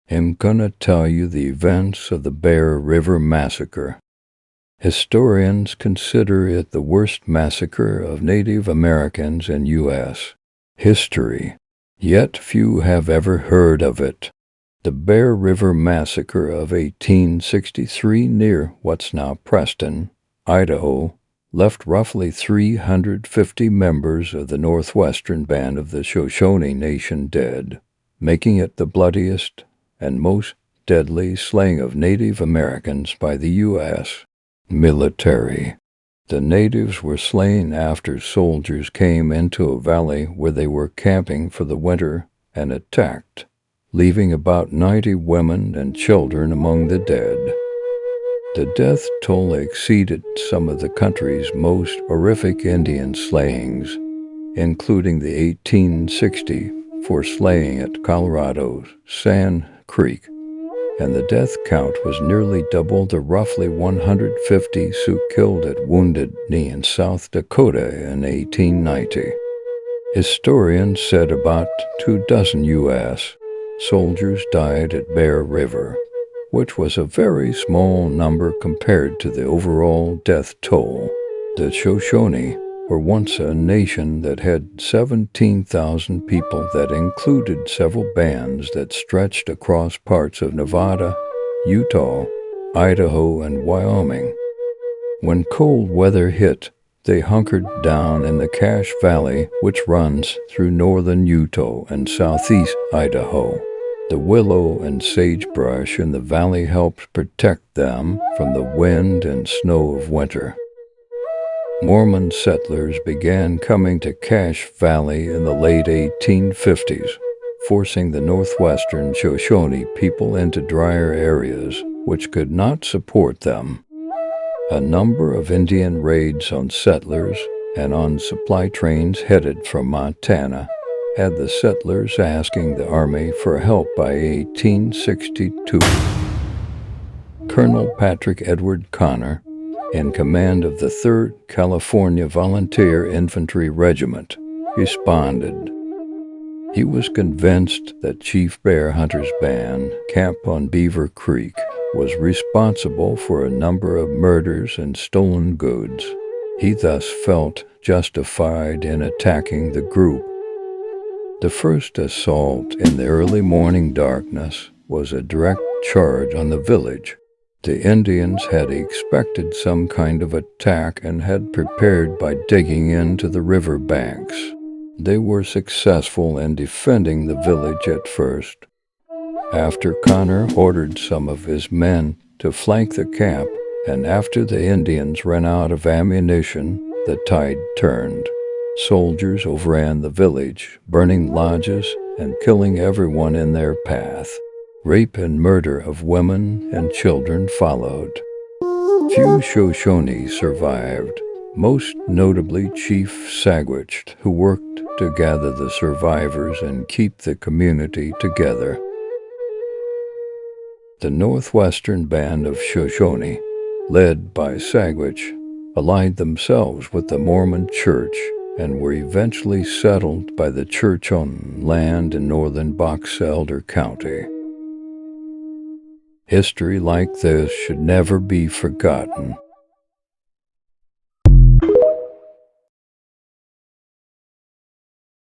I'm gonna tell you the events of the Bear River Massacre. Historians consider it the worst massacre of Native Americans in U.S. history, yet few have ever heard of it. The Bear River Massacre of 1863 near what's now Preston, Idaho, left roughly 350 members of the Northwestern Band of the Shoshone Nation dead, making it the bloodiest and most deadly slaying of Native Americans by the U.S. military. The natives were slain after soldiers came into a valley where they were camping for the winter and attacked, leaving about 90 women and children among the dead. The death toll exceeded some of the country's most horrific Indian slayings, including the 1860 slaying at Colorado's Sand Creek, and the death count was nearly double the roughly 150 Sioux killed at Wounded Knee in South Dakota in 1890. Historians said about 24 U.S. soldiers died at Bear River, which was a very small number compared to the overall death toll. The Shoshone were once a nation that had 17,000 people that included several bands that stretched across parts of Nevada, Utah, Idaho, and Wyoming. When cold weather hit, they hunkered down in the Cache Valley, which runs through northern Utah and southeast Idaho. The willow and sagebrush in the valley helped protect them from the wind and snow of winter. Mormon settlers began coming to Cache Valley in the late 1850s, forcing the northwestern Shoshone people into drier areas which could not support them. A number of Indian raids on settlers and on supply trains headed from Montana had the settlers asking the Army for help by 1862. Colonel Patrick Edward Connor, in command of the 3rd California Volunteer Infantry Regiment, responded. He was convinced that Chief Bear Hunter's band, camped on Beaver Creek, was responsible for a number of murders and stolen goods. He thus felt justified in attacking the group. The first assault in the early morning darkness was a direct charge on the village. The Indians had expected some kind of attack and had prepared by digging into the river banks. They were successful in defending the village at first. After Connor ordered some of his men to flank the camp, and after the Indians ran out of ammunition, the tide turned. Soldiers overran the village, burning lodges and killing everyone in their path. Rape and murder of women and children followed. Few Shoshone survived, most notably Chief Sagwitch, who worked to gather the survivors and keep the community together. The Northwestern Band of Shoshone, led by Sagwitch, allied themselves with the Mormon Church and were eventually settled by the church on land in northern Box Elder County. History like this should never be forgotten.